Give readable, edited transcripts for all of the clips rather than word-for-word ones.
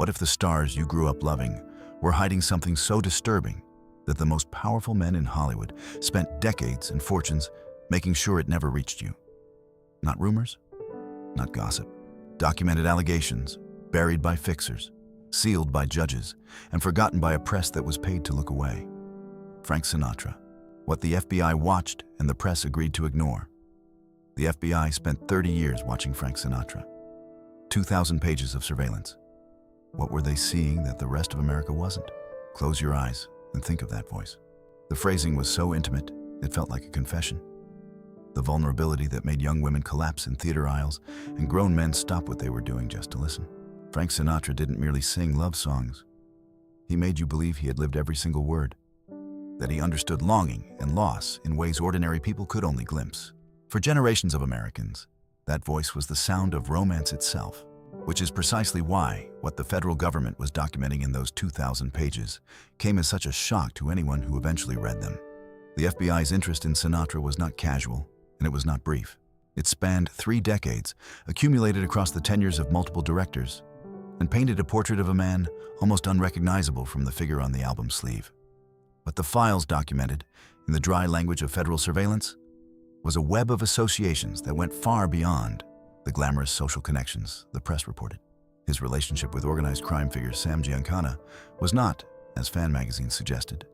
What if the stars you grew up loving were hiding something so disturbing that the most powerful men in Hollywood spent decades and fortunes making sure it never reached you? Not rumors, not gossip. Documented allegations, buried by fixers, sealed by judges, and forgotten by a press that was paid to look away. Frank Sinatra. What the FBI watched and the press agreed to ignore. The FBI spent 30 years watching Frank Sinatra. 2,000 pages of surveillance. What were they seeing that the rest of America wasn't? Close your eyes and think of that voice. The phrasing was so intimate, it felt like a confession. The vulnerability that made young women collapse in theater aisles and grown men stop what they were doing just to listen. Frank Sinatra didn't merely sing love songs. He made you believe he had lived every single word, that he understood longing and loss in ways ordinary people could only glimpse. For generations of Americans, that voice was the sound of romance itself, which is precisely why what the federal government was documenting in those 2,000 pages came as such a shock to anyone who eventually read them. The FBI's interest in Sinatra was not casual, and it was not brief. It spanned 3 decades, accumulated across the tenures of multiple directors, and painted a portrait of a man almost unrecognizable from the figure on the album sleeve. What the files documented, in the dry language of federal surveillance, was a web of associations that went far beyond the glamorous social connections the press reported. His relationship with organized crime figure Sam Giancana was not, as fan magazines suggested,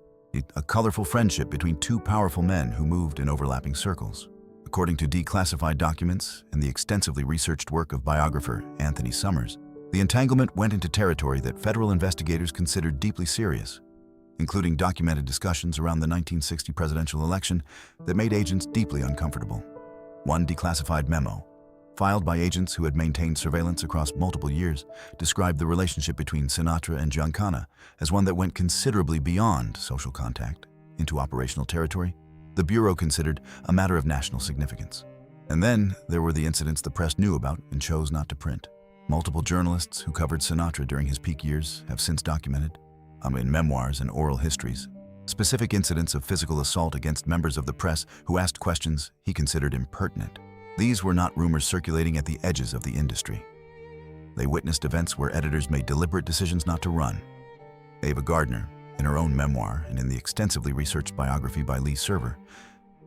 a colorful friendship between 2 powerful men who moved in overlapping circles. According to declassified documents and the extensively researched work of biographer Anthony Summers, the entanglement went into territory that federal investigators considered deeply serious, including documented discussions around the 1960 presidential election that made agents deeply uncomfortable. One declassified memo, filed by agents who had maintained surveillance across multiple years, described the relationship between Sinatra and Giancana as one that went considerably beyond social contact into operational territory the Bureau considered a matter of national significance. And then there were the incidents the press knew about and chose not to print. Multiple journalists who covered Sinatra during his peak years have since documented, in memoirs and oral histories, specific incidents of physical assault against members of the press who asked questions he considered impertinent. These were not rumors circulating at the edges of the industry. They witnessed events where editors made deliberate decisions not to run. Ava Gardner, in her own memoir and in the extensively researched biography by Lee Server,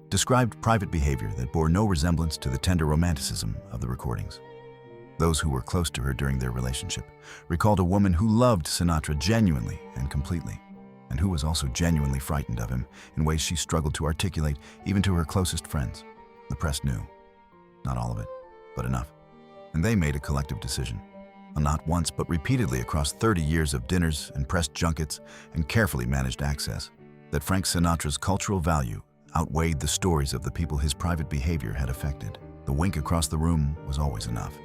described private behavior that bore no resemblance to the tender romanticism of the recordings. Those who were close to her during their relationship recalled a woman who loved Sinatra genuinely and completely, and who was also genuinely frightened of him in ways she struggled to articulate even to her closest friends. The press knew. Not all of it, but enough. And they made a collective decision. Not once, but repeatedly across 30 years of dinners and press junkets and carefully managed access, that Frank Sinatra's cultural value outweighed the stories of the people his private behavior had affected. The wink across the room was always enough.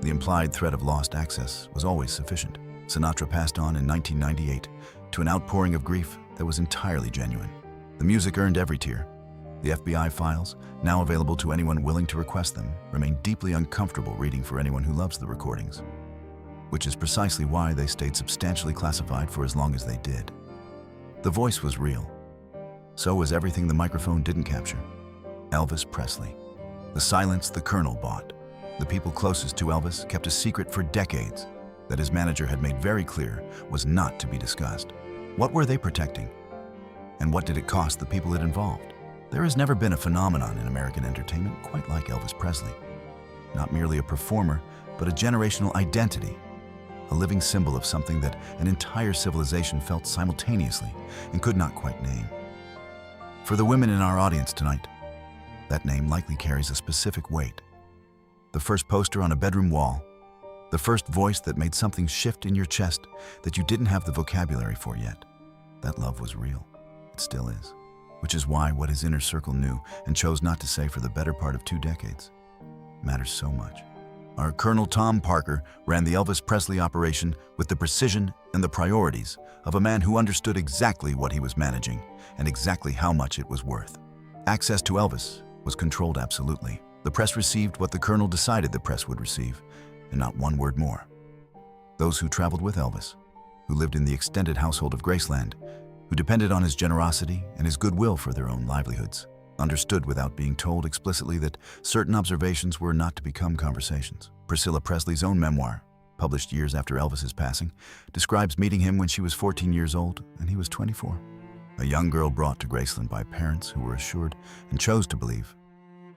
The implied threat of lost access was always sufficient. Sinatra passed on in 1998 to an outpouring of grief that was entirely genuine. The music earned every tear. The FBI files, now available to anyone willing to request them, remain deeply uncomfortable reading for anyone who loves the recordings, which is precisely why they stayed substantially classified for as long as they did. The voice was real. So was everything the microphone didn't capture. Elvis Presley. The silence the Colonel bought. The people closest to Elvis kept a secret for decades that his manager had made very clear was not to be discussed. What were they protecting? And what did it cost the people it involved? There has never been a phenomenon in American entertainment quite like Elvis Presley. Not merely a performer, but a generational identity, a living symbol of something that an entire civilization felt simultaneously and could not quite name. For the women in our audience tonight, that name likely carries a specific weight. The first poster on a bedroom wall, the first voice that made something shift in your chest that you didn't have the vocabulary for yet. That love was real. It still is. Which is why what his inner circle knew and chose not to say for the better part of 2 decades matters so much. Our Colonel Tom Parker ran the Elvis Presley operation with the precision and the priorities of a man who understood exactly what he was managing and exactly how much it was worth. Access to Elvis was controlled absolutely. The press received what the Colonel decided the press would receive, and not one word more. Those who traveled with Elvis, who lived in the extended household of Graceland, who depended on his generosity and his goodwill for their own livelihoods, understood without being told explicitly that certain observations were not to become conversations. Priscilla Presley's own memoir, published years after Elvis's passing, describes meeting him when she was 14 years old and he was 24. A young girl brought to Graceland by parents who were assured and chose to believe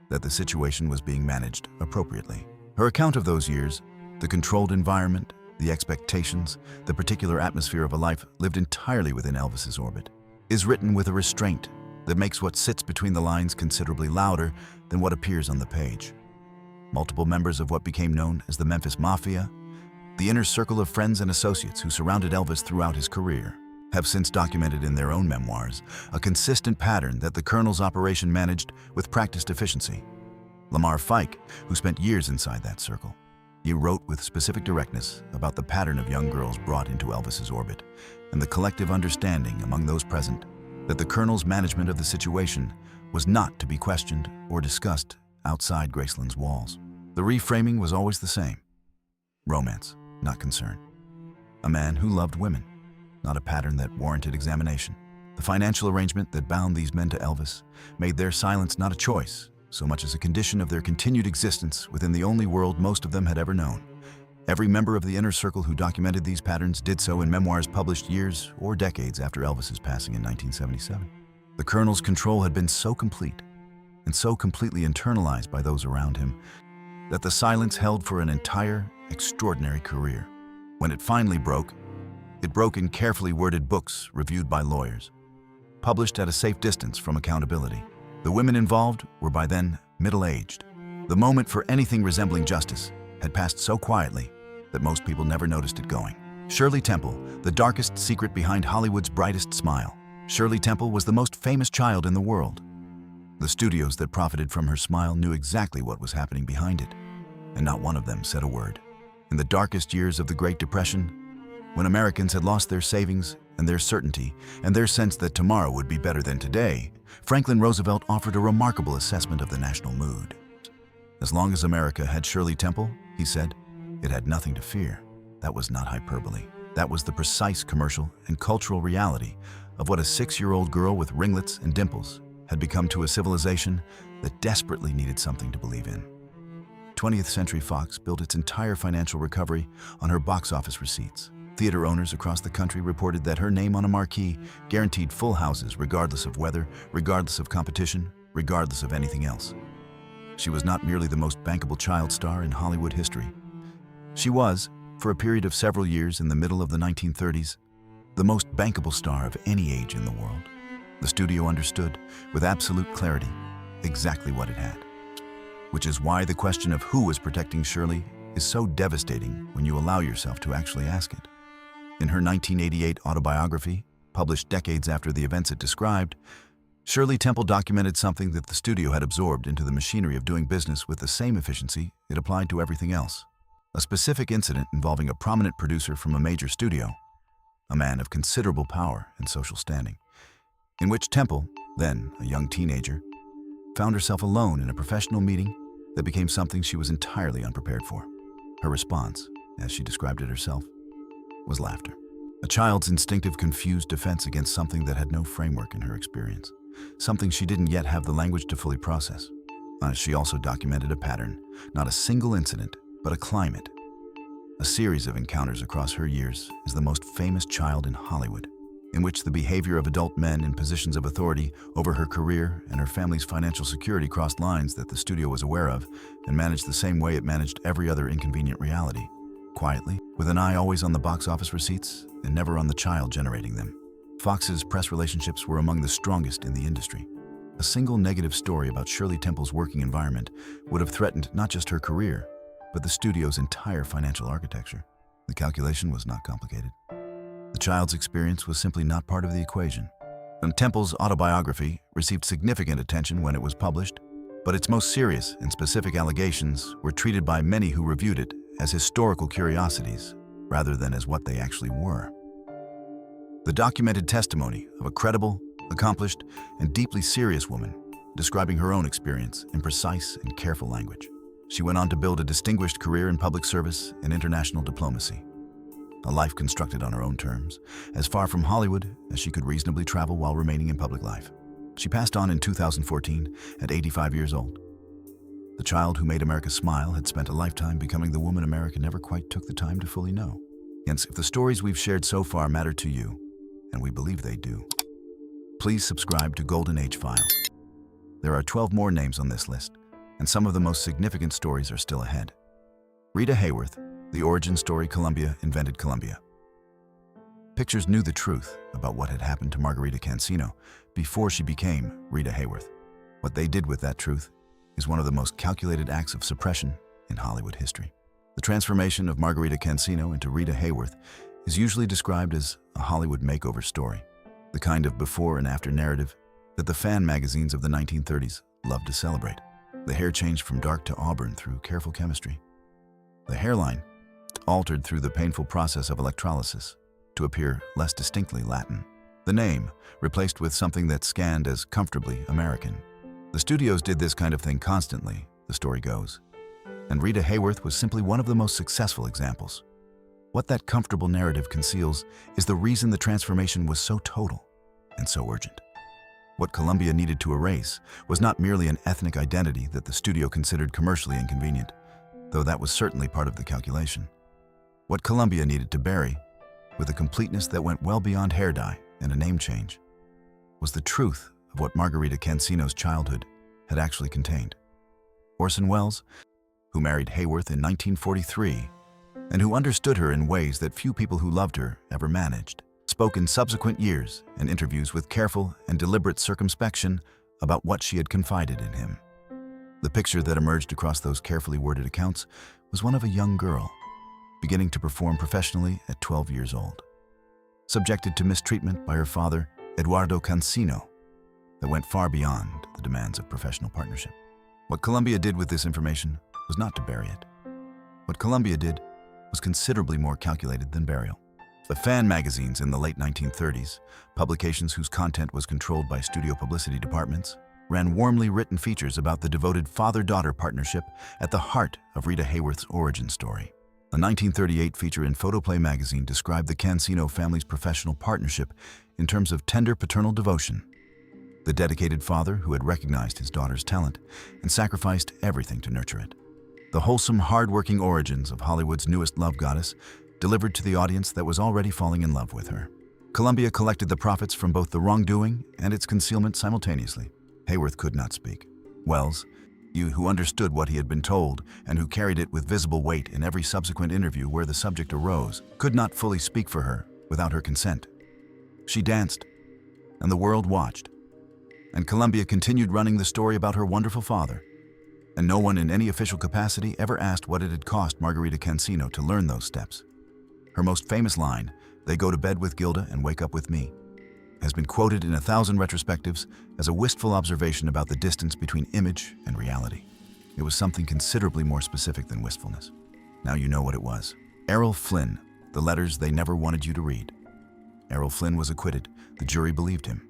that the situation was being managed appropriately. Her account of those years, the controlled environment, the expectations, the particular atmosphere of a life lived entirely within Elvis's orbit, is written with a restraint that makes what sits between the lines considerably louder than what appears on the page. Multiple members of what became known as the Memphis Mafia, the inner circle of friends and associates who surrounded Elvis throughout his career, have since documented in their own memoirs a consistent pattern that the Colonel's operation managed with practiced efficiency. Lamar Fike, who spent years inside that circle, he wrote with specific directness about the pattern of young girls brought into Elvis's orbit and the collective understanding among those present that the Colonel's management of the situation was not to be questioned or discussed outside Graceland's walls. The reframing was always the same: romance, not concern. A man who loved women, not a pattern that warranted examination. The financial arrangement that bound these men to Elvis made their silence not a choice, so much as a condition of their continued existence within the only world most of them had ever known. Every member of the inner circle who documented these patterns did so in memoirs published years or decades after Elvis's passing in 1977. The Colonel's control had been so complete and so completely internalized by those around him that the silence held for an entire, extraordinary career. When it finally broke, it broke in carefully worded books reviewed by lawyers, published at a safe distance from accountability. The women involved were by then middle-aged. The moment for anything resembling justice had passed so quietly that most people never noticed it going. Shirley Temple, the darkest secret behind Hollywood's brightest smile. Shirley Temple was the most famous child in the world. The studios that profited from her smile knew exactly what was happening behind it, and not one of them said a word. In the darkest years of the Great Depression, when Americans had lost their savings and their certainty and their sense that tomorrow would be better than today, Franklin Roosevelt offered a remarkable assessment of the national mood. As long as America had Shirley Temple, he said, it had nothing to fear. That was not hyperbole. That was the precise commercial and cultural reality of what a 6-year-old girl with ringlets and dimples had become to a civilization that desperately needed something to believe in. 20th Century Fox built its entire financial recovery on her box office receipts. Theater owners across the country reported that her name on a marquee guaranteed full houses regardless of weather, regardless of competition, regardless of anything else. She was not merely the most bankable child star in Hollywood history. She was, for a period of several years in the middle of the 1930s, the most bankable star of any age in the world. The studio understood, with absolute clarity, exactly what it had. Which is why the question of who was protecting Shirley is so devastating when you allow yourself to actually ask it. In her 1988 autobiography, published decades after the events it described, Shirley Temple documented something that the studio had absorbed into the machinery of doing business with the same efficiency it applied to everything else. A specific incident involving a prominent producer from a major studio, a man of considerable power and social standing, in which Temple, then a young teenager, found herself alone in a professional meeting that became something she was entirely unprepared for. Her response, as she described it herself, was laughter. A child's instinctive, confused defense against something that had no framework in her experience, something she didn't yet have the language to fully process. She also documented a pattern, not a single incident, but a climate, a series of encounters across her years as the most famous child in Hollywood, in which the behavior of adult men in positions of authority over her career and her family's financial security crossed lines that the studio was aware of and managed the same way it managed every other inconvenient reality, quietly, with an eye always on the box office receipts and never on the child generating them. Fox's press relationships were among the strongest in the industry. A single negative story about Shirley Temple's working environment would have threatened not just her career, but the studio's entire financial architecture. The calculation was not complicated. The child's experience was simply not part of the equation. And Temple's autobiography received significant attention when it was published, but its most serious and specific allegations were treated by many who reviewed it as historical curiosities rather than as what they actually were. The documented testimony of a credible, accomplished, and deeply serious woman describing her own experience in precise and careful language. She went on to build a distinguished career in public service and international diplomacy, a life constructed on her own terms, as far from Hollywood as she could reasonably travel while remaining in public life. She passed on in 2014 at 85 years old. The child who made America smile had spent a lifetime becoming the woman America never quite took the time to fully know. Hence, if the stories we've shared so far matter to you, and we believe they do, please subscribe to Golden Age Files. There are 12 more names on this list, and some of the most significant stories are still ahead. Rita Hayworth, the origin story Columbia invented Columbia. Pictures knew the truth about what had happened to Margarita Cancino before she became Rita Hayworth. What they did with that truth is one of the most calculated acts of suppression in Hollywood history. The transformation of Margarita Cancino into Rita Hayworth is usually described as a Hollywood makeover story, the kind of before and after narrative that the fan magazines of the 1930s loved to celebrate. The hair changed from dark to auburn through careful chemistry. The hairline altered through the painful process of electrolysis to appear less distinctly Latin. The name replaced with something that scanned as comfortably American. The studios did this kind of thing constantly, the story goes. And Rita Hayworth was simply one of the most successful examples. What that comfortable narrative conceals is the reason the transformation was so total and so urgent. What Columbia needed to erase was not merely an ethnic identity that the studio considered commercially inconvenient, though that was certainly part of the calculation. What Columbia needed to bury, with a completeness that went well beyond hair dye and a name change, was the truth of what Margarita Cancino's childhood had actually contained. Orson Welles, who married Hayworth in 1943 and who understood her in ways that few people who loved her ever managed, spoke in subsequent years and interviews with careful and deliberate circumspection about what she had confided in him. The picture that emerged across those carefully worded accounts was one of a young girl, beginning to perform professionally at 12 years old, subjected to mistreatment by her father, Eduardo Cancino, that went far beyond the demands of professional partnership. What Columbia did with this information was not to bury it. What Columbia did was considerably more calculated than burial. The fan magazines in the late 1930s, publications whose content was controlled by studio publicity departments, ran warmly written features about the devoted father-daughter partnership at the heart of Rita Hayworth's origin story. A 1938 feature in Photoplay magazine described the Cancino family's professional partnership in terms of tender paternal devotion. The dedicated father who had recognized his daughter's talent and sacrificed everything to nurture it. The wholesome, hard-working origins of Hollywood's newest love goddess delivered to the audience that was already falling in love with her. Columbia collected the profits from both the wrongdoing and its concealment simultaneously. Hayworth could not speak. Welles, who understood what he had been told and who carried it with visible weight in every subsequent interview where the subject arose, could not fully speak for her without her consent. She danced, and the world watched. And Columbia continued running the story about her wonderful father. And no one in any official capacity ever asked what it had cost Margarita Cancino to learn those steps. Her most famous line, "They go to bed with Gilda and wake up with me," has been quoted in 1,000 retrospectives as a wistful observation about the distance between image and reality. It was something considerably more specific than wistfulness. Now you know what it was. Errol Flynn, the letters they never wanted you to read. Errol Flynn was acquitted. The jury believed him.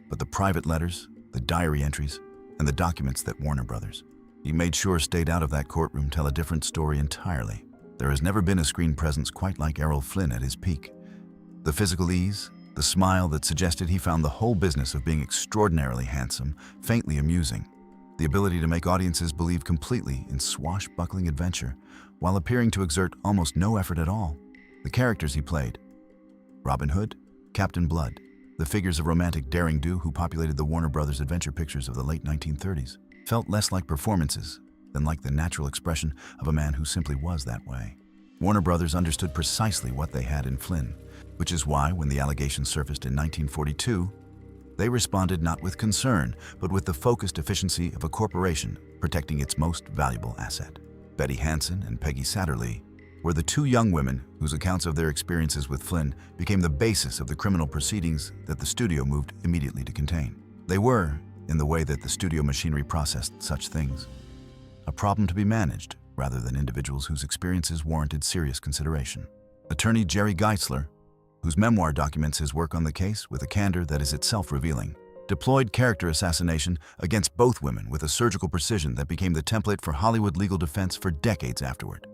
But the private letters, the diary entries, and the documents that Warner Brothers he made sure stayed out of that courtroom tell a different story entirely. There has never been a screen presence quite like Errol Flynn at his peak. The physical ease, the smile that suggested he found the whole business of being extraordinarily handsome, faintly amusing, the ability to make audiences believe completely in swashbuckling adventure while appearing to exert almost no effort at all. The characters he played, Robin Hood, Captain Blood, the figures of romantic daring-do who populated the Warner Brothers adventure pictures of the late 1930s, felt less like performances than like the natural expression of a man who simply was that way. Warner Brothers understood precisely what they had in Flynn, which is why, when the allegations surfaced in 1942, they responded not with concern, but with the focused efficiency of a corporation protecting its most valuable asset. Betty Hansen and Peggy Satterlee were the two young women whose accounts of their experiences with Flynn became the basis of the criminal proceedings that the studio moved immediately to contain. They were, in the way that the studio machinery processed such things, a problem to be managed rather than individuals whose experiences warranted serious consideration. Attorney Jerry Geisler, whose memoir documents his work on the case with a candor that is itself revealing, deployed character assassination against both women with a surgical precision that became the template for Hollywood legal defense for decades afterward.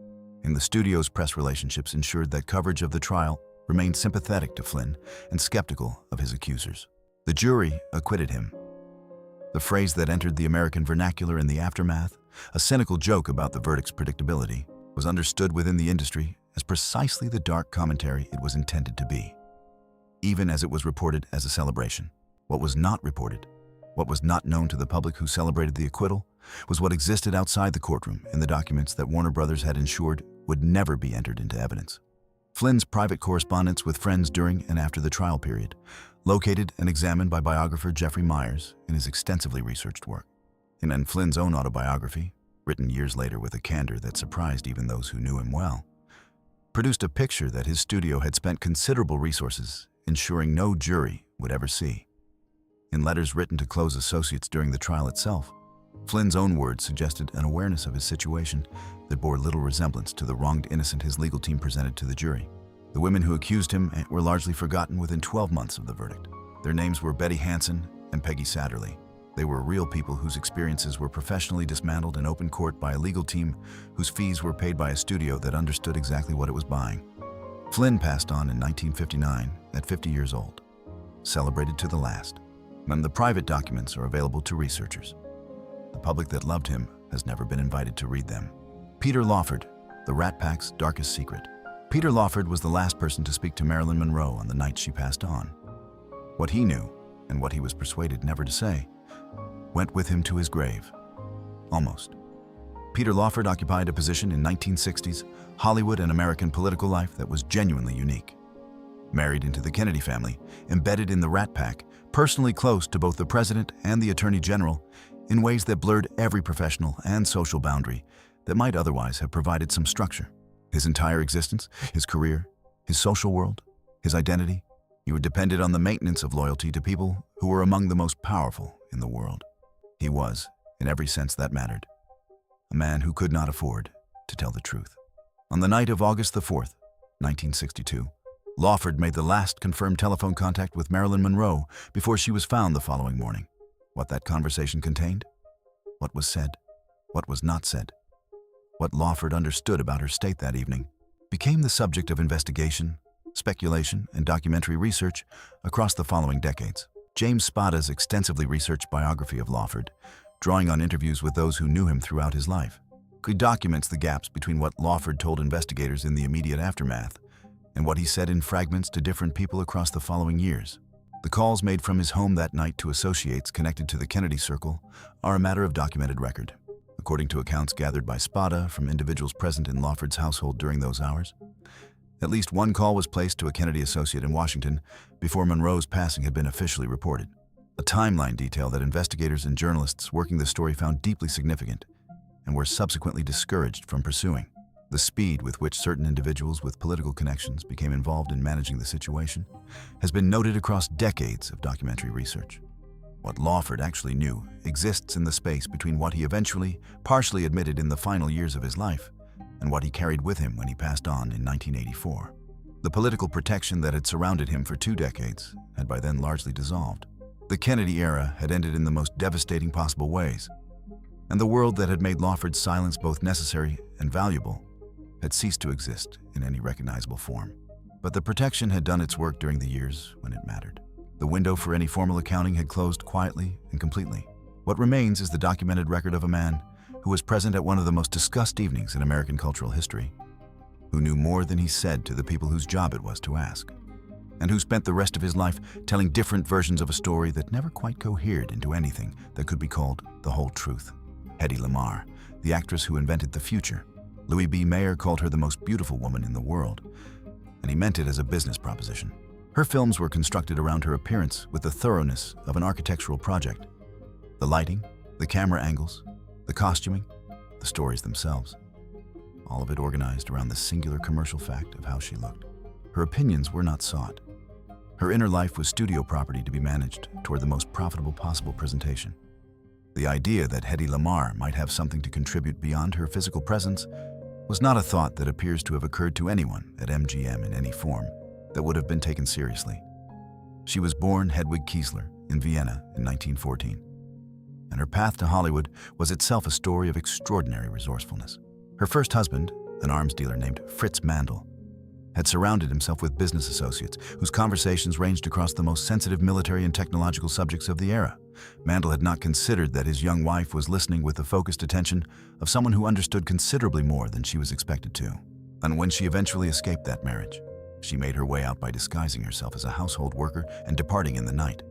In the studio's press relationships ensured that coverage of the trial remained sympathetic to Flynn and skeptical of his accusers. The jury acquitted him. The phrase that entered the American vernacular in the aftermath, a cynical joke about the verdict's predictability, was understood within the industry as precisely the dark commentary it was intended to be. Even as it was reported as a celebration, what was not reported, what was not known to the public who celebrated the acquittal, was what existed outside the courtroom in the documents that Warner Brothers had ensured would never be entered into evidence. Flynn's private correspondence with friends during and after the trial period, located and examined by biographer Jeffrey Myers in his extensively researched work. And Flynn's own autobiography, written years later with a candor that surprised even those who knew him well, produced a picture that his studio had spent considerable resources ensuring no jury would ever see. In letters written to close associates during the trial itself, Flynn's own words suggested an awareness of his situation that bore little resemblance to the wronged innocent his legal team presented to the jury. The women who accused him were largely forgotten within 12 months of the verdict. Their names were Betty Hansen and Peggy Satterley. They were real people whose experiences were professionally dismantled in open court by a legal team whose fees were paid by a studio that understood exactly what it was buying. Flynn passed on in 1959 at 50 years old, celebrated to the last, and the private documents are available to researchers. The public that loved him has never been invited to read them. Peter Lawford, the Rat Pack's darkest secret. Peter Lawford was the last person to speak to Marilyn Monroe on the night she passed on. What he knew, and what he was persuaded never to say, went with him to his grave. Almost. Peter Lawford occupied a position in 1960s Hollywood and American political life that was genuinely unique. Married into the Kennedy family, embedded in the Rat Pack, personally close to both the president and the attorney general, in ways that blurred every professional and social boundary that might otherwise have provided some structure. His entire existence, his career, his social world, his identity, he would depended on the maintenance of loyalty to people who were among the most powerful in the world. He was, in every sense that mattered, a man who could not afford to tell the truth. On the night of August the 4th, 1962, Lawford made the last confirmed telephone contact with Marilyn Monroe before she was found the following morning. What that conversation contained? What was said? What was not said? What Lawford understood about her state that evening became the subject of investigation, speculation, and documentary research across the following decades. James Spada's extensively researched biography of Lawford, drawing on interviews with those who knew him throughout his life, documents the gaps between what Lawford told investigators in the immediate aftermath and what he said in fragments to different people across the following years. The calls made from his home that night to associates connected to the Kennedy circle are a matter of documented record. According to accounts gathered by Spada from individuals present in Lawford's household during those hours, at least one call was placed to a Kennedy associate in Washington before Monroe's passing had been officially reported. A timeline detail that investigators and journalists working the story found deeply significant and were subsequently discouraged from pursuing. The speed with which certain individuals with political connections became involved in managing the situation has been noted across decades of documentary research. What Lawford actually knew exists in the space between what he eventually partially admitted in the final years of his life and what he carried with him when he passed on in 1984. The political protection that had surrounded him for 2 decades had by then largely dissolved. The Kennedy era had ended in the most devastating possible ways, and the world that had made Lawford's silence both necessary and valuable had ceased to exist in any recognizable form. But the protection had done its work during the years when it mattered. The window for any formal accounting had closed quietly and completely. What remains is the documented record of a man who was present at one of the most discussed evenings in American cultural history, who knew more than he said to the people whose job it was to ask, and who spent the rest of his life telling different versions of a story that never quite cohered into anything that could be called the whole truth. Hedy Lamarr, the actress who invented the future. Louis B. Mayer called her the most beautiful woman in the world, and he meant it as a business proposition. Her films were constructed around her appearance with the thoroughness of an architectural project. The lighting, the camera angles, the costuming, the stories themselves. All of it organized around the singular commercial fact of how she looked. Her opinions were not sought. Her inner life was studio property to be managed toward the most profitable possible presentation. The idea that Hedy Lamarr might have something to contribute beyond her physical presence was not a thought that appears to have occurred to anyone at MGM in any form that would have been taken seriously. She was born Hedwig Kiesler in Vienna in 1914, and her path to Hollywood was itself a story of extraordinary resourcefulness. Her first husband, an arms dealer named Fritz Mandel, had surrounded himself with business associates whose conversations ranged across the most sensitive military and technological subjects of the era. Mandel had not considered that his young wife was listening with the focused attention of someone who understood considerably more than she was expected to. And when she eventually escaped that marriage, she made her way out by disguising herself as a household worker and departing in the night.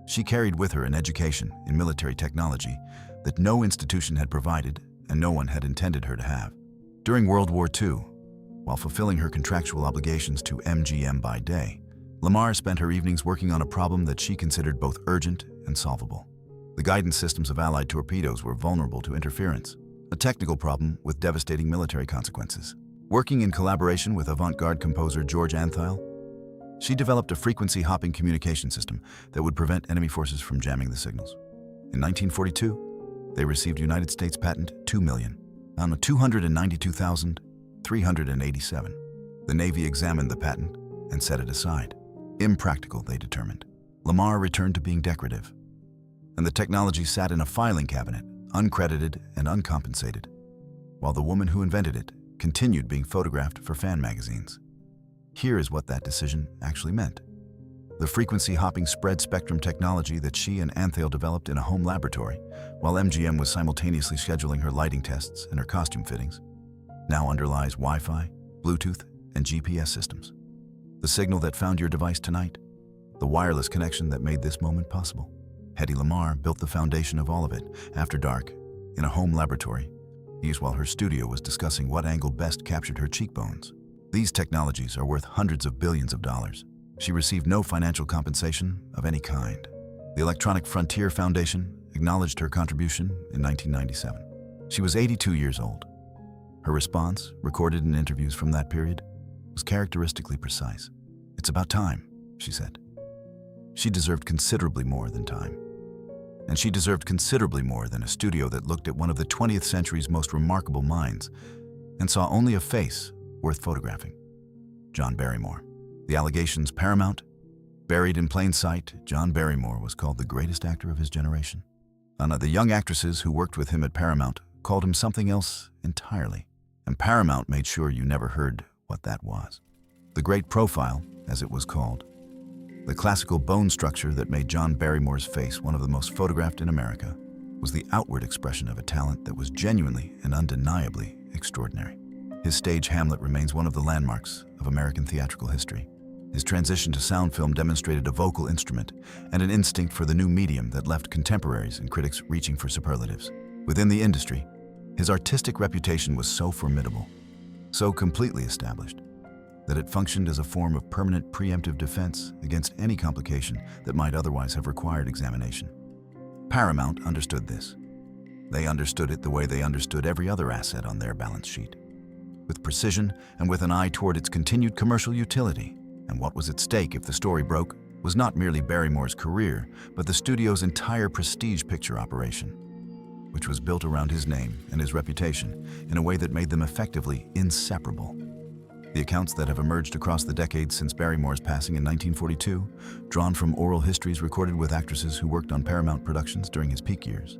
She carried with her an education in military technology that no institution had provided and no one had intended her to have. During World War II, while fulfilling her contractual obligations to MGM by day, Lamarr spent her evenings working on a problem that she considered both urgent and solvable. The guidance systems of Allied torpedoes were vulnerable to interference, a technical problem with devastating military consequences. Working in collaboration with avant-garde composer George Antheil, she developed a frequency-hopping communication system that would prevent enemy forces from jamming the signals. In 1942, they received United States Patent 2,292,387. The Navy examined the patent and set it aside. Impractical, they determined. Lamarr returned to being decorative, and the technology sat in a filing cabinet, uncredited and uncompensated, while the woman who invented it continued being photographed for fan magazines. Here is what that decision actually meant. The frequency-hopping spread spectrum technology that she and Antheil developed in a home laboratory, while MGM was simultaneously scheduling her lighting tests and her costume fittings, now underlies Wi-Fi, Bluetooth, and GPS systems. The signal that found your device tonight, the wireless connection that made this moment possible. Hedy Lamarr built the foundation of all of it, after dark, in a home laboratory, used while her studio was discussing what angle best captured her cheekbones. These technologies are worth hundreds of billions of dollars. She received no financial compensation of any kind. The Electronic Frontier Foundation acknowledged her contribution in 1997. She was 82 years old. Her response, recorded in interviews from that period, was characteristically precise. "It's about time," she said. She deserved considerably more than time. And she deserved considerably more than a studio that looked at one of the 20th century's most remarkable minds and saw only a face worth photographing. John Barrymore. The allegations paramount. Buried in plain sight, John Barrymore was called the greatest actor of his generation. The young actresses who worked with him at Paramount called him something else entirely, and Paramount made sure you never heard what that was. The Great Profile, as it was called, the classical bone structure that made John Barrymore's face one of the most photographed in America, was the outward expression of a talent that was genuinely and undeniably extraordinary. His stage Hamlet remains one of the landmarks of American theatrical history. His transition to sound film demonstrated a vocal instrument and an instinct for the new medium that left contemporaries and critics reaching for superlatives. Within the industry, his artistic reputation was so formidable, so completely established, that it functioned as a form of permanent preemptive defense against any complication that might otherwise have required examination. Paramount understood this. They understood it the way they understood every other asset on their balance sheet, with precision and with an eye toward its continued commercial utility. And what was at stake if the story broke was not merely Barrymore's career, but the studio's entire prestige picture operation, which was built around his name and his reputation in a way that made them effectively inseparable. The accounts that have emerged across the decades since Barrymore's passing in 1942, drawn from oral histories recorded with actresses who worked on Paramount productions during his peak years,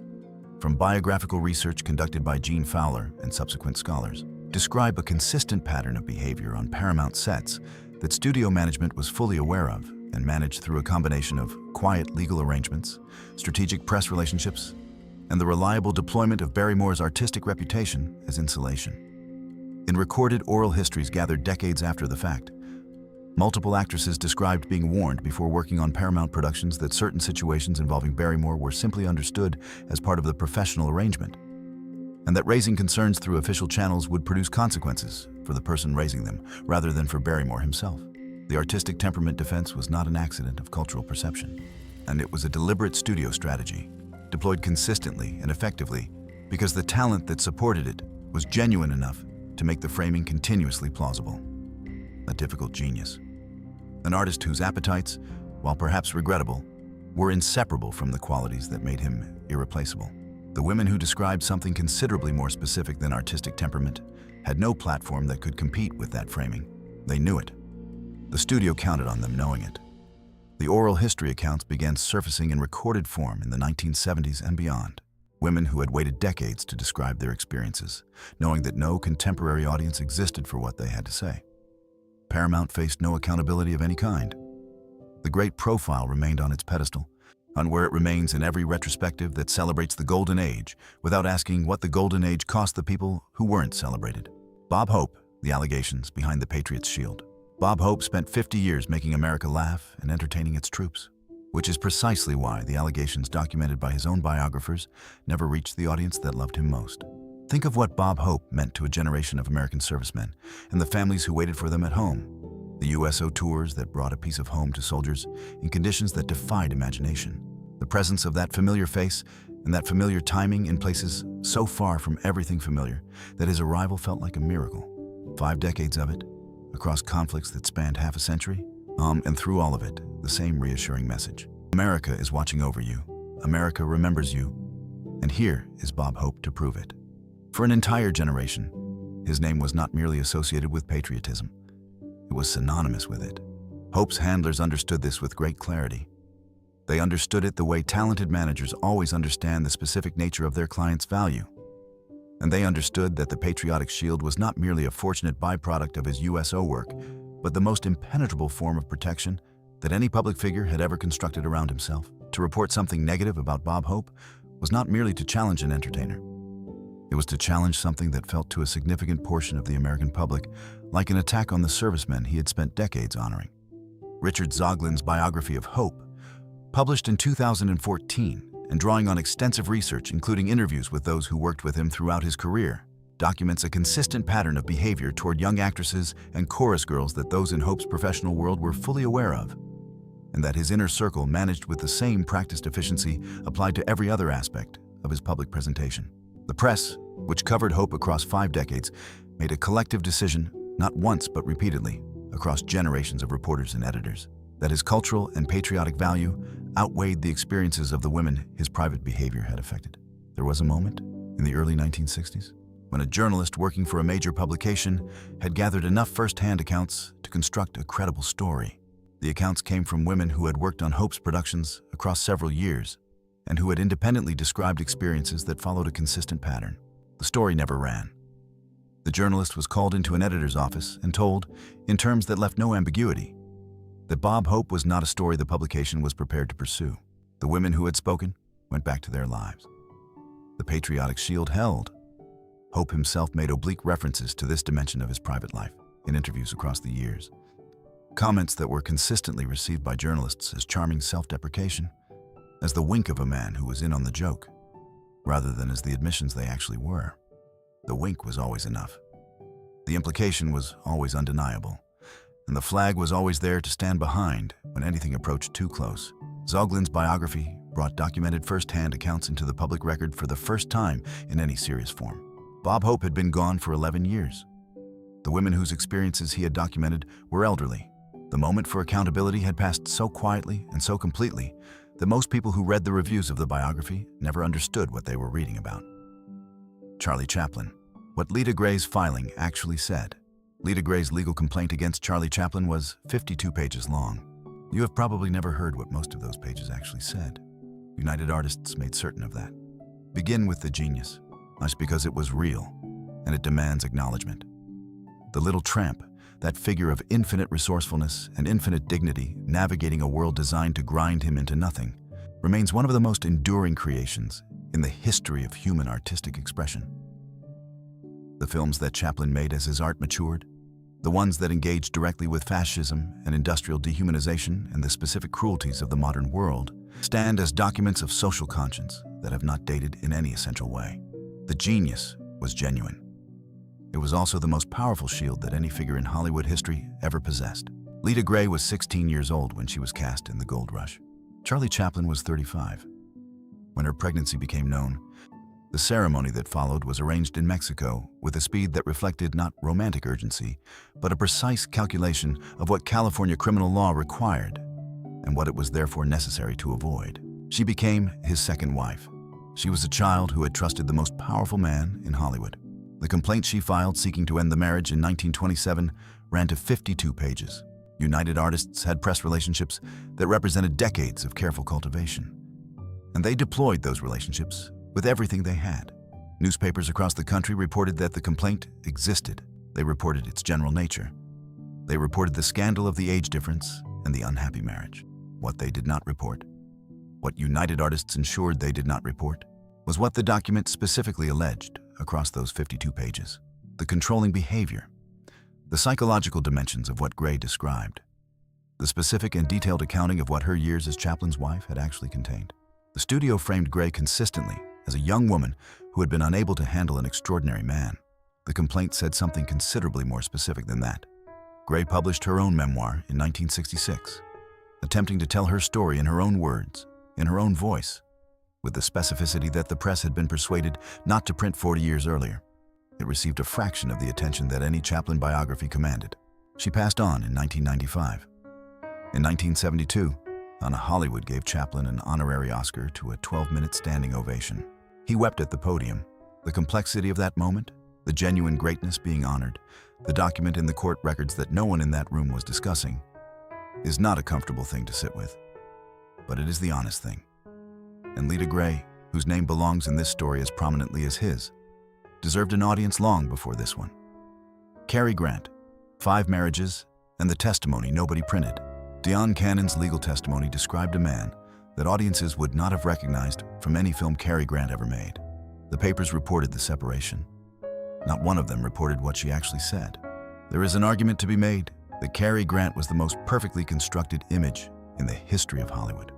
from biographical research conducted by Gene Fowler and subsequent scholars, describe a consistent pattern of behavior on Paramount sets that studio management was fully aware of and managed through a combination of quiet legal arrangements, strategic press relationships, and the reliable deployment of Barrymore's artistic reputation as insulation. In recorded oral histories gathered decades after the fact, multiple actresses described being warned before working on Paramount productions that certain situations involving Barrymore were simply understood as part of the professional arrangement, and that raising concerns through official channels would produce consequences for the person raising them, rather than for Barrymore himself. The artistic temperament defense was not an accident of cultural perception, and it was a deliberate studio strategy, deployed consistently and effectively because the talent that supported it was genuine enough to make the framing continuously plausible. A difficult genius. An artist whose appetites, while perhaps regrettable, were inseparable from the qualities that made him irreplaceable. The women who described something considerably more specific than artistic temperament had no platform that could compete with that framing. They knew it. The studio counted on them knowing it. The oral history accounts began surfacing in recorded form in the 1970s and beyond. Women who had waited decades to describe their experiences, knowing that no contemporary audience existed for what they had to say. Paramount faced no accountability of any kind. The great profile remained on its pedestal, on where it remains in every retrospective that celebrates the Golden Age, without asking what the Golden Age cost the people who weren't celebrated. Bob Hope, the allegations behind the Patriot's Shield. Bob Hope spent 50 years making America laugh and entertaining its troops, which is precisely why the allegations documented by his own biographers never reached the audience that loved him most. Think of what Bob Hope meant to a generation of American servicemen and the families who waited for them at home. The USO tours that brought a piece of home to soldiers in conditions that defied imagination. The presence of that familiar face and that familiar timing in places so far from everything familiar that his arrival felt like a miracle. 5 decades of it, across conflicts that spanned half a century, and through all of it, the same reassuring message. America is watching over you. America remembers you. And here is Bob Hope to prove it. For an entire generation, his name was not merely associated with patriotism. It was synonymous with it. Hope's handlers understood this with great clarity. They understood it the way talented managers always understand the specific nature of their client's value. And they understood that the Patriotic Shield was not merely a fortunate byproduct of his USO work, but the most impenetrable form of protection that any public figure had ever constructed around himself. To report something negative about Bob Hope was not merely to challenge an entertainer. It was to challenge something that felt to a significant portion of the American public like an attack on the servicemen he had spent decades honoring. Richard Zoglin's biography of Hope, published in 2014 and drawing on extensive research, including interviews with those who worked with him throughout his career, documents a consistent pattern of behavior toward young actresses and chorus girls that those in Hope's professional world were fully aware of, and that his inner circle managed with the same practiced efficiency applied to every other aspect of his public presentation. The press, which covered Hope across 5 decades, made a collective decision, not once but repeatedly, across generations of reporters and editors, that his cultural and patriotic value outweighed the experiences of the women his private behavior had affected. There was a moment, in the early 1960s, when a journalist working for a major publication had gathered enough first-hand accounts to construct a credible story. The accounts came from women who had worked on Hope's productions across several years and who had independently described experiences that followed a consistent pattern. The story never ran. The journalist was called into an editor's office and told, in terms that left no ambiguity, that Bob Hope was not a story the publication was prepared to pursue. The women who had spoken went back to their lives. The Patriotic Shield held. Hope himself made oblique references to this dimension of his private life in interviews across the years. Comments that were consistently received by journalists as charming self-deprecation, as the wink of a man who was in on the joke, rather than as the admissions they actually were. The wink was always enough. The implication was always undeniable, and the flag was always there to stand behind when anything approached too close. Zoglin's biography brought documented first-hand accounts into the public record for the first time in any serious form. Bob Hope had been gone for 11 years. The women whose experiences he had documented were elderly. The moment for accountability had passed so quietly and so completely that most people who read the reviews of the biography never understood what they were reading about. Charlie Chaplin. What Lita Gray's filing actually said. Lita Gray's legal complaint against Charlie Chaplin was 52 pages long. You have probably never heard what most of those pages actually said. United Artists made certain of that. Begin with the genius, much because it was real, and it demands acknowledgement. The little tramp, that figure of infinite resourcefulness and infinite dignity navigating a world designed to grind him into nothing, remains one of the most enduring creations in the history of human artistic expression. The films that Chaplin made as his art matured, the ones that engaged directly with fascism and industrial dehumanization and the specific cruelties of the modern world, stand as documents of social conscience that have not dated in any essential way. The genius was genuine. It was also the most powerful shield that any figure in Hollywood history ever possessed. Lita Gray was 16 years old when she was cast in The Gold Rush. Charlie Chaplin was 35. When her pregnancy became known, the ceremony that followed was arranged in Mexico with a speed that reflected not romantic urgency, but a precise calculation of what California criminal law required and what it was therefore necessary to avoid. She became his second wife. She was a child who had trusted the most powerful man in Hollywood. The complaint she filed seeking to end the marriage in 1927 ran to 52 pages. United Artists had press relationships that represented decades of careful cultivation. And they deployed those relationships with everything they had. Newspapers across the country reported that the complaint existed. They reported its general nature. They reported the scandal of the age difference and the unhappy marriage. What they did not report, what United Artists ensured they did not report, was what the document specifically alleged across those 52 pages. The controlling behavior, the psychological dimensions of what Gray described, the specific and detailed accounting of what her years as Chaplin's wife had actually contained. The studio framed Gray consistently as a young woman who had been unable to handle an extraordinary man. The complaint said something considerably more specific than that. Gray published her own memoir in 1966, attempting to tell her story in her own words, in her own voice, with the specificity that the press had been persuaded not to print 40 years earlier. It received a fraction of the attention that any Chaplin biography commanded. She passed on in 1995. In 1972, Anna Hollywood gave Chaplin an honorary Oscar to a 12-minute standing ovation. He wept at the podium. The complexity of that moment, the genuine greatness being honored, the document in the court records that no one in that room was discussing, is not a comfortable thing to sit with. But it is the honest thing. And Lita Gray, whose name belongs in this story as prominently as his, deserved an audience long before this one. Cary Grant, 5 marriages, and the testimony nobody printed. Dionne Cannon's legal testimony described a man that audiences would not have recognized from any film Cary Grant ever made. The papers reported the separation. Not one of them reported what she actually said. There is an argument to be made that Cary Grant was the most perfectly constructed image in the history of Hollywood,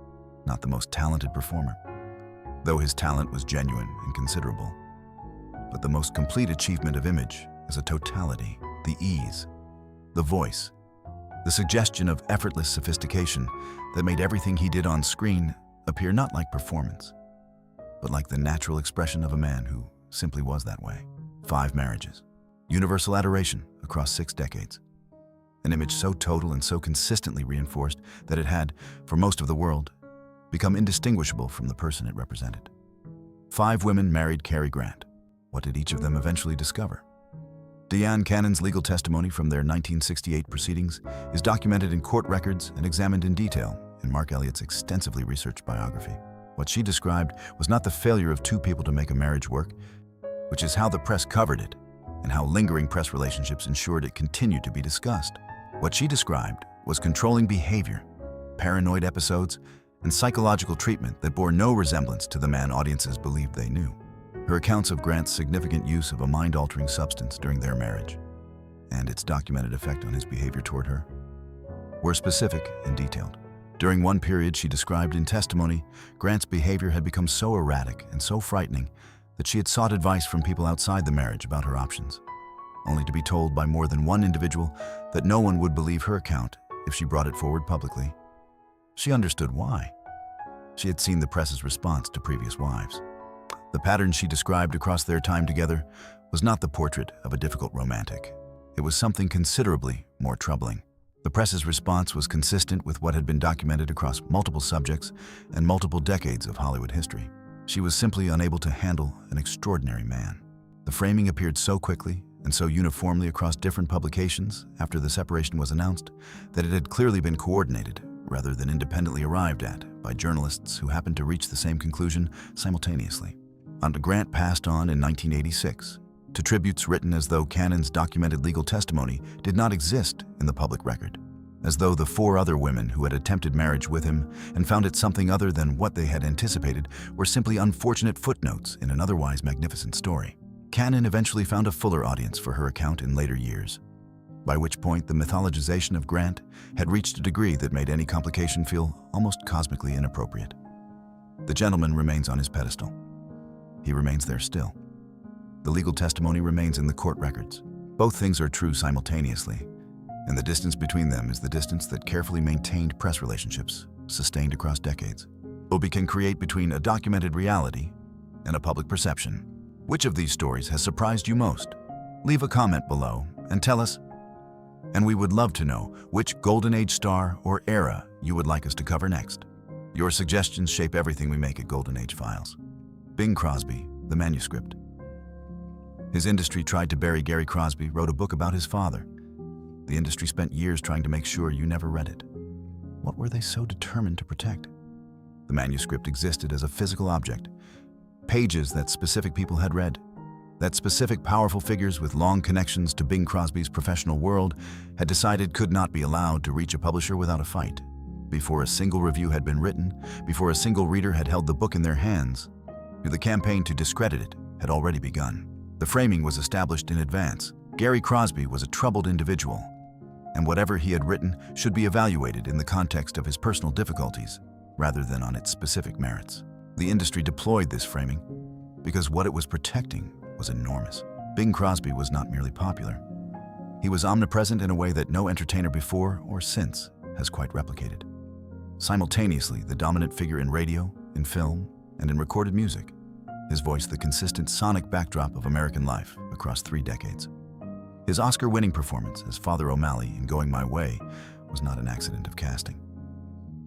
not the most talented performer, though his talent was genuine and considerable, but the most complete achievement of image as a totality, the ease, the voice, the suggestion of effortless sophistication that made everything he did on screen appear not like performance, but like the natural expression of a man who simply was that way. 5 marriages, universal adoration across 6 decades. An image so total and so consistently reinforced that it had, for most of the world, become indistinguishable from the person it represented. 5 women married Cary Grant. What did each of them eventually discover? Dionne Cannon's legal testimony from their 1968 proceedings is documented in court records and examined in detail in Mark Elliott's extensively researched biography. What she described was not the failure of 2 people to make a marriage work, which is how the press covered it and how lingering press relationships ensured it continued to be discussed. What she described was controlling behavior, paranoid episodes, and psychological treatment that bore no resemblance to the man audiences believed they knew. Her accounts of Grant's significant use of a mind-altering substance during their marriage and its documented effect on his behavior toward her were specific and detailed. During one period she described in testimony, Grant's behavior had become so erratic and so frightening that she had sought advice from people outside the marriage about her options, only to be told by more than one individual that no one would believe her account if she brought it forward publicly. She understood why. She had seen the press's response to previous wives. The pattern she described across their time together was not the portrait of a difficult romantic. It was something considerably more troubling. The press's response was consistent with what had been documented across multiple subjects and multiple decades of Hollywood history. She was simply unable to handle an extraordinary man. The framing appeared so quickly and so uniformly across different publications after the separation was announced that it had clearly been coordinated rather than independently arrived at by journalists who happened to reach the same conclusion simultaneously. Grant passed on in 1986 to tributes written as though Cannon's documented legal testimony did not exist in the public record, as though the 4 other women who had attempted marriage with him and found it something other than what they had anticipated were simply unfortunate footnotes in an otherwise magnificent story. Cannon eventually found a fuller audience for her account in later years, by which point the mythologization of Grant had reached a degree that made any complication feel almost cosmically inappropriate. The gentleman remains on his pedestal. He remains there still. The legal testimony remains in the court records. Both things are true simultaneously, and the distance between them is the distance that carefully maintained press relationships, sustained across decades, can create between a documented reality and a public perception. Which of these stories has surprised you most? Leave a comment below and tell us. And we would love to know which Golden Age star or era you would like us to cover next. Your suggestions shape everything we make at Golden Age Files. Bing Crosby, the manuscript. His industry tried to bury Gary Crosby, wrote a book about his father. The industry spent years trying to make sure you never read it. What were they so determined to protect? The manuscript existed as a physical object, pages that specific people had read, that specific powerful figures with long connections to Bing Crosby's professional world had decided could not be allowed to reach a publisher without a fight. Before a single review had been written, before a single reader had held the book in their hands, the campaign to discredit it had already begun. The framing was established in advance. Cary Crosby was a troubled individual, and whatever he had written should be evaluated in the context of his personal difficulties, rather than on its specific merits. The industry deployed this framing because what it was protecting was enormous. Bing Crosby was not merely popular. He was omnipresent in a way that no entertainer before or since has quite replicated. Simultaneously, the dominant figure in radio, in film, and in recorded music, his voice the consistent sonic backdrop of American life across 3 decades. His Oscar-winning performance as Father O'Malley in Going My Way was not an accident of casting.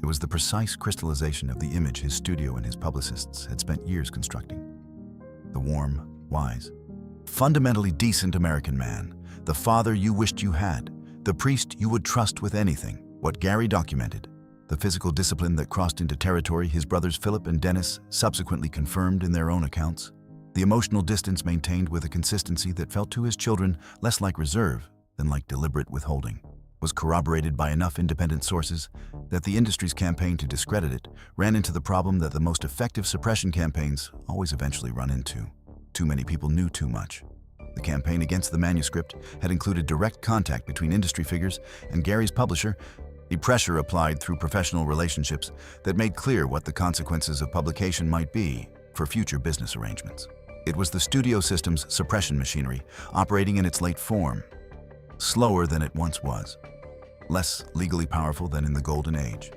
It was the precise crystallization of the image his studio and his publicists had spent years constructing. The warm, wise, fundamentally decent American man, the father you wished you had, the priest you would trust with anything. What Cary documented, the physical discipline that crossed into territory his brothers Philip and Dennis subsequently confirmed in their own accounts, the emotional distance maintained with a consistency that felt to his children less like reserve than like deliberate withholding, was corroborated by enough independent sources that the industry's campaign to discredit it ran into the problem that the most effective suppression campaigns always eventually run into. Too many people knew too much. The campaign against the manuscript had included direct contact between industry figures and Cary's publisher, the pressure applied through professional relationships that made clear what the consequences of publication might be for future business arrangements. It was the studio system's suppression machinery operating in its late form, slower than it once was, less legally powerful than in the Golden Age,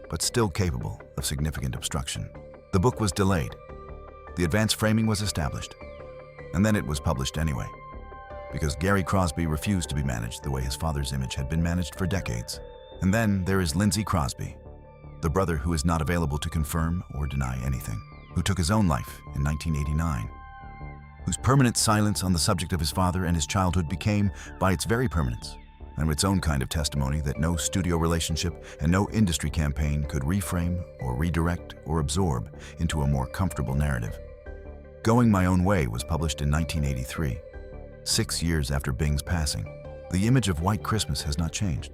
but still capable of significant obstruction. The book was delayed. The advanced framing was established, and then it was published anyway, because Cary Crosby refused to be managed the way his father's image had been managed for decades. And then there is Lindsay Crosby, the brother who is not available to confirm or deny anything, who took his own life in 1989, whose permanent silence on the subject of his father and his childhood became, by its very permanence, and its own kind of testimony that no studio relationship and no industry campaign could reframe or redirect or absorb into a more comfortable narrative. Going My Own Way was published in 1983, 6 years after Bing's passing. The image of White Christmas has not changed.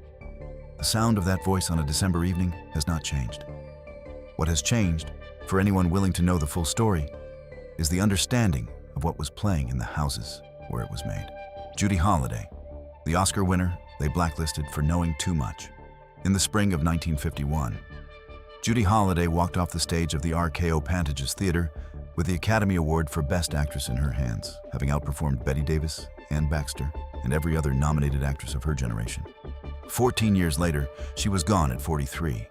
The sound of that voice on a December evening has not changed. What has changed, for anyone willing to know the full story, is the understanding of what was playing in the houses where it was made. Judy Holliday, the Oscar winner they blacklisted for knowing too much. In the spring of 1951, Judy Holliday walked off the stage of the RKO Pantages Theater with the Academy Award for Best Actress in her hands, having outperformed Bette Davis, Anne Baxter, and every other nominated actress of her generation. 14 years later, she was gone at 43,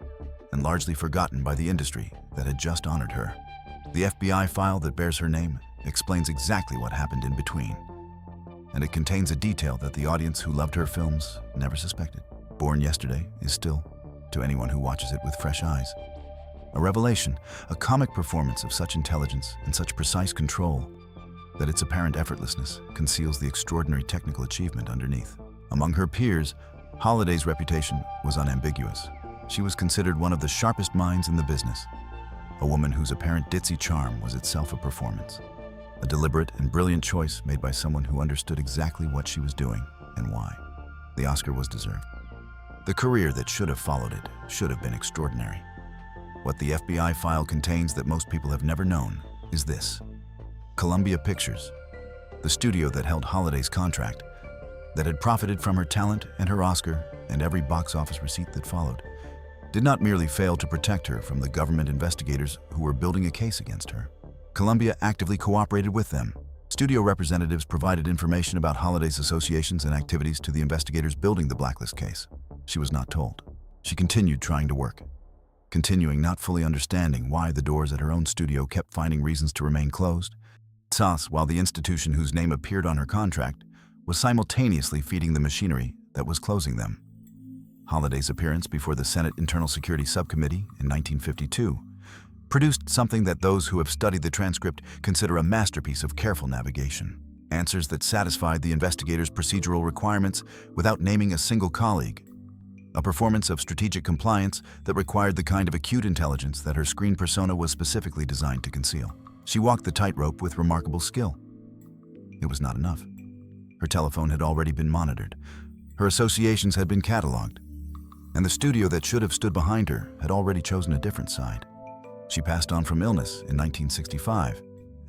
and largely forgotten by the industry that had just honored her. The FBI file that bears her name explains exactly what happened in between, and it contains a detail that the audience who loved her films never suspected. Born Yesterday is still, to anyone who watches it with fresh eyes, a revelation, a comic performance of such intelligence and such precise control that its apparent effortlessness conceals the extraordinary technical achievement underneath. Among her peers, Holliday's reputation was unambiguous. She was considered one of the sharpest minds in the business, a woman whose apparent ditzy charm was itself a performance, a deliberate and brilliant choice made by someone who understood exactly what she was doing and why. The Oscar was deserved. The career that should have followed it should have been extraordinary. What the FBI file contains that most people have never known is this: Columbia Pictures, the studio that held Holliday's contract, that had profited from her talent and her Oscar and every box office receipt that followed, did not merely fail to protect her from the government investigators who were building a case against her. Columbia actively cooperated with them. Studio representatives provided information about Holliday's associations and activities to the investigators building the blacklist case. She was not told. She continued trying to work, continuing not fully understanding why the doors at her own studio kept finding reasons to remain closed. Thus, while the institution whose name appeared on her contract was simultaneously feeding the machinery that was closing them. Holliday's appearance before the Senate Internal Security Subcommittee in 1952 produced something that those who have studied the transcript consider a masterpiece of careful navigation. Answers that satisfied the investigators' procedural requirements without naming a single colleague. A performance of strategic compliance that required the kind of acute intelligence that her screen persona was specifically designed to conceal. She walked the tightrope with remarkable skill. it was not enough. Her telephone had already been monitored. Her associations had been cataloged. And the studio that should have stood behind her had already chosen a different side. She passed on from illness in 1965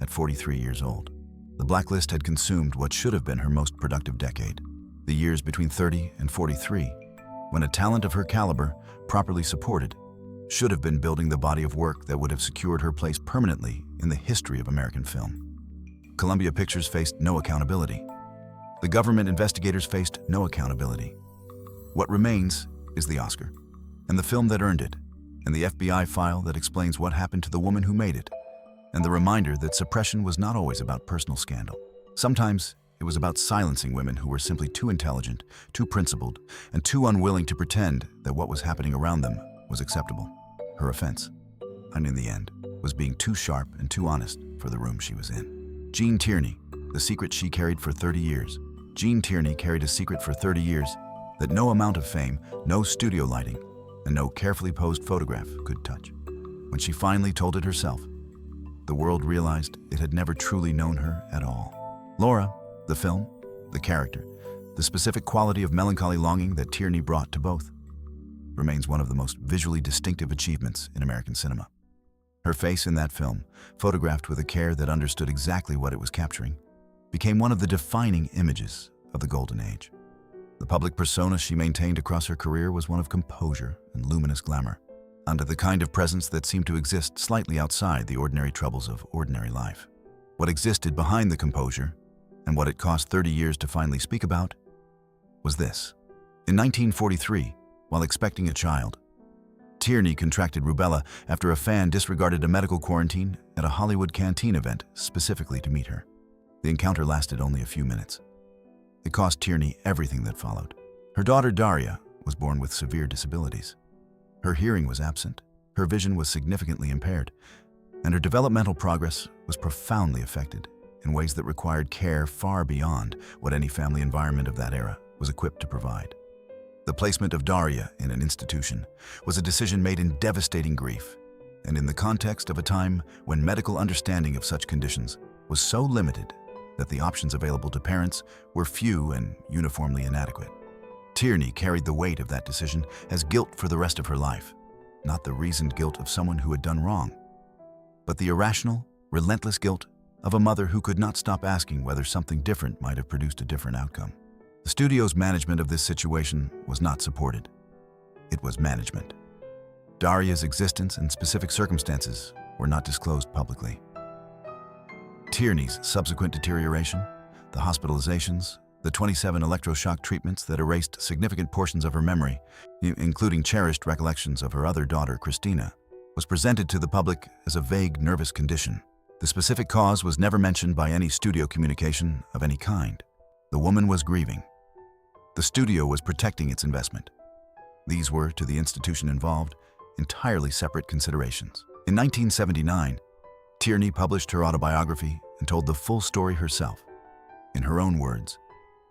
at 43 years old. The blacklist had consumed what should have been her most productive decade, the years between 30 and 43, when a talent of her caliber, properly supported, should have been building the body of work that would have secured her place permanently in the history of American film. Columbia Pictures faced no accountability. The government investigators faced no accountability. What remains is the Oscar, and the film that earned it, and the FBI file that explains what happened to the woman who made it, and the reminder that suppression was not always about personal scandal. Sometimes it was about silencing women who were simply too intelligent, too principled, and too unwilling to pretend that what was happening around them was acceptable. Her offense, and in the end, was being too sharp and too honest for the room she was in. Jean Tierney, the secret she carried for 30 years. Jean Tierney carried a secret for 30 years that no amount of fame, no studio lighting, and no carefully posed photograph could touch. When she finally told it herself, the world realized it had never truly known her at all. Laura, the film, the character, the specific quality of melancholy longing that Tierney brought to both, remains one of the most visually distinctive achievements in American cinema. Her face in that film, photographed with a care that understood exactly what it was capturing, became one of the defining images of the Golden Age. The public persona she maintained across her career was one of composure and luminous glamour, under the kind of presence that seemed to exist slightly outside the ordinary troubles of ordinary life. What existed behind the composure, and what it cost 30 years to finally speak about, was this. In 1943, while expecting a child, Tierney contracted rubella after a fan disregarded a medical quarantine at a Hollywood canteen event specifically to meet her. The encounter lasted only a few minutes. It cost Tierney everything that followed. Her daughter Daria was born with severe disabilities. Her hearing was absent, her vision was significantly impaired, and her developmental progress was profoundly affected in ways that required care far beyond what any family environment of that era was equipped to provide. The placement of Daria in an institution was a decision made in devastating grief, and in the context of a time when medical understanding of such conditions was so limited that the options available to parents were few and uniformly inadequate. Tierney carried the weight of that decision as guilt for the rest of her life, not the reasoned guilt of someone who had done wrong, but the irrational, relentless guilt of a mother who could not stop asking whether something different might have produced a different outcome. The studio's management of this situation was not supported. It was management. Daria's existence and specific circumstances were not disclosed publicly. Tierney's subsequent deterioration, the hospitalizations, the 27 electroshock treatments that erased significant portions of her memory, including cherished recollections of her other daughter, Christina, was presented to the public as a vague nervous condition. The specific cause was never mentioned by any studio communication of any kind. The woman was grieving. The studio was protecting its investment. These were, to the institution involved, entirely separate considerations. In 1979, Tierney published her autobiography and told the full story herself, in her own words,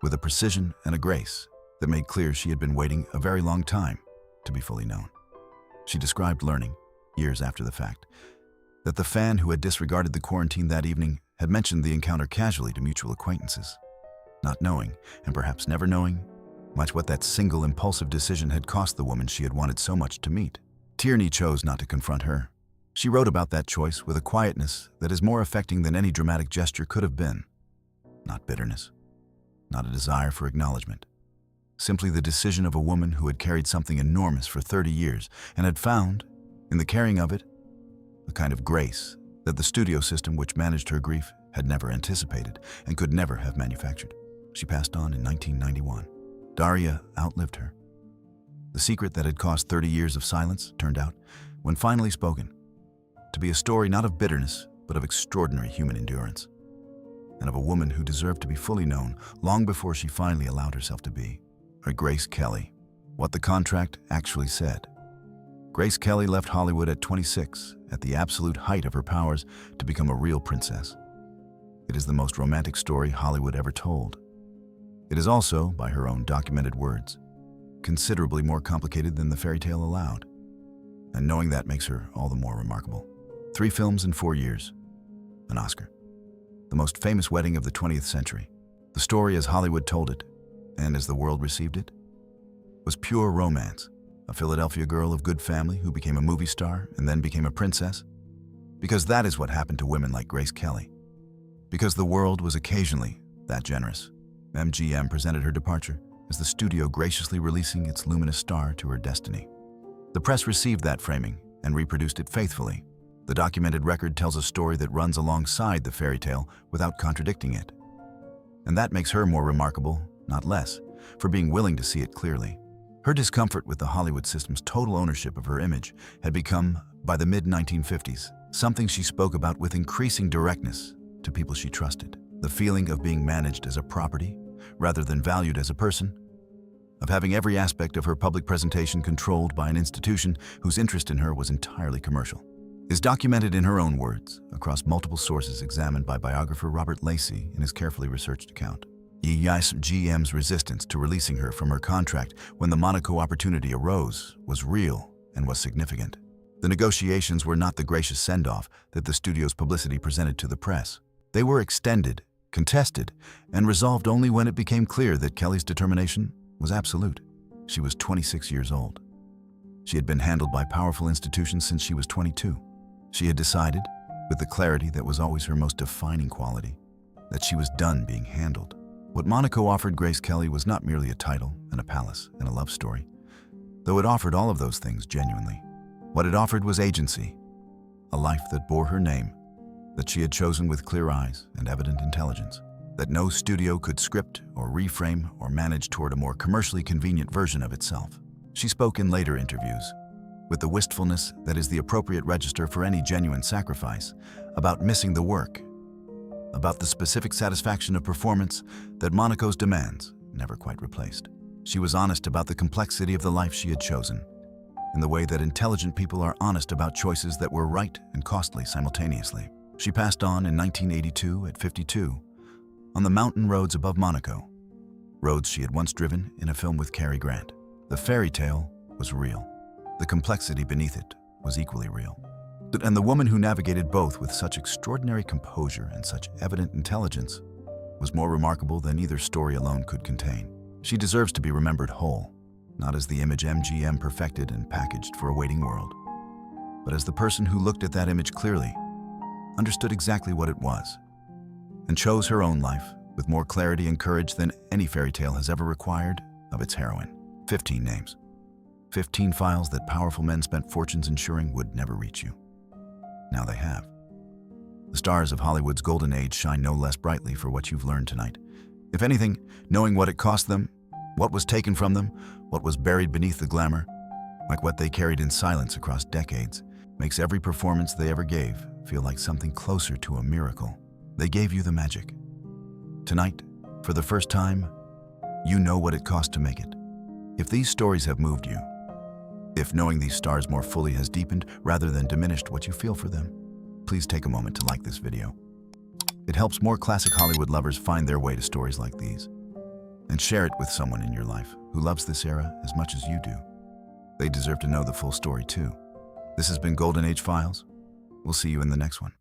with a precision and a grace that made clear she had been waiting a very long time to be fully known. She described learning, years after the fact, that the fan who had disregarded the quarantine that evening had mentioned the encounter casually to mutual acquaintances, not knowing, and perhaps never knowing, much what that single impulsive decision had cost the woman she had wanted so much to meet. Tierney chose not to confront her. She wrote about that choice with a quietness that is more affecting than any dramatic gesture could have been. Not bitterness, not a desire for acknowledgement. Simply the decision of a woman who had carried something enormous for 30 years and had found, in the carrying of it, a kind of grace that the studio system which managed her grief had never anticipated and could never have manufactured. She passed on in 1991. Daria outlived her. The secret that had cost 30 years of silence turned out, when finally spoken, to be a story not of bitterness, but of extraordinary human endurance, and of a woman who deserved to be fully known long before she finally allowed herself to be. Her Grace Kelly. What the contract actually said. Grace Kelly left Hollywood at 26, at the absolute height of her powers, to become a real princess. It is the most romantic story Hollywood ever told. It is also, by her own documented words, considerably more complicated than the fairy tale allowed. And knowing that makes her all the more remarkable. 3 films in 4 years. An Oscar. the most famous wedding of the 20th century. The story as Hollywood told it, and as the world received it, was pure romance. A Philadelphia girl of good family who became a movie star and then became a princess. Because that is what happened to women like Grace Kelly. Because the world was occasionally that generous. MGM presented her departure as the studio graciously releasing its luminous star to her destiny. The press received that framing and reproduced it faithfully. The documented record tells a story that runs alongside the fairy tale without contradicting it. And that makes her more remarkable, not less, for being willing to see it clearly. Her discomfort with the Hollywood system's total ownership of her image had become, by the mid-1950s, something she spoke about with increasing directness to people she trusted. The feeling of being managed as a property, rather than valued as a person, of having every aspect of her public presentation controlled by an institution whose interest in her was entirely commercial, is documented in her own words across multiple sources examined by biographer Robert Lacey in his carefully researched account. MGM's resistance to releasing her from her contract when the Monaco opportunity arose was real and was significant. The negotiations were not the gracious send-off that the studio's publicity presented to the press. They were extended, contested, and resolved only when it became clear that Kelly's determination was absolute. She was 26 years old. She had been handled by powerful institutions since she was 22. She had decided, with the clarity that was always her most defining quality, that she was done being handled. What Monaco offered Grace Kelly was not merely a title and a palace and a love story, though it offered all of those things genuinely. What it offered was agency, a life that bore her name, that she had chosen with clear eyes and evident intelligence, that no studio could script or reframe or manage toward a more commercially convenient version of itself. She spoke in later interviews, with the wistfulness that is the appropriate register for any genuine sacrifice, about missing the work, about the specific satisfaction of performance that Monaco's demands never quite replaced. She was honest about the complexity of the life she had chosen, in the way that intelligent people are honest about choices that were right and costly simultaneously. She passed on in 1982 at 52, on the mountain roads above Monaco, roads she had once driven in a film with Cary Grant. The fairy tale was real. The complexity beneath it was equally real. And the woman who navigated both with such extraordinary composure and such evident intelligence was more remarkable than either story alone could contain. She deserves to be remembered whole, not as the image MGM perfected and packaged for a waiting world, but as the person who looked at that image clearly, understood exactly what it was, and chose her own life with more clarity and courage than any fairy tale has ever required of its heroine. 15 names. 15 files that powerful men spent fortunes ensuring would never reach you. Now they have. The stars of Hollywood's golden age shine no less brightly for what you've learned tonight. If anything, knowing what it cost them, what was taken from them, what was buried beneath the glamour, like what they carried in silence across decades, makes every performance they ever gave feel like something closer to a miracle. They gave you the magic. Tonight, for the first time, you know what it cost to make it. If these stories have moved you, if knowing these stars more fully has deepened rather than diminished what you feel for them, please take a moment to like this video. It helps more classic Hollywood lovers find their way to stories like these. And share it with someone in your life who loves this era as much as you do. They deserve to know the full story too. This has been Golden Age Files. We'll see you in the next one.